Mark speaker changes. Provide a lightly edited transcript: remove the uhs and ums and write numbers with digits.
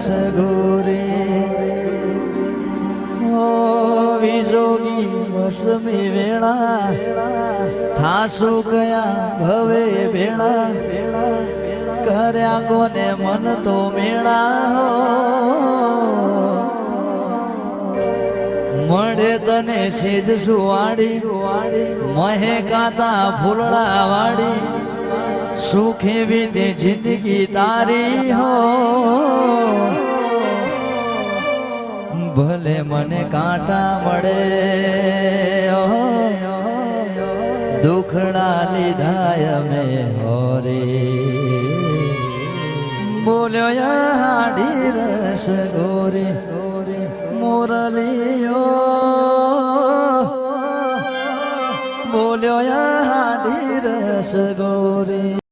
Speaker 1: રસ ગોરી ઓ વિજોગી વસમી વેળા થાસુ કયા ભવે ભેળા કર્યા કોને મન તો મેળા મળે તને સેજ સુવાડી મહે કાતા ફૂલડા વાડી સુખે વીતે જિંદગી તારી હો ભલે મને કાંટા મળે દુખડા લીધા અમે હોરી બોલ્યો હાડી રસ ગોરી મોરલીઓ બોલ્યો હાડી રસ ગોરી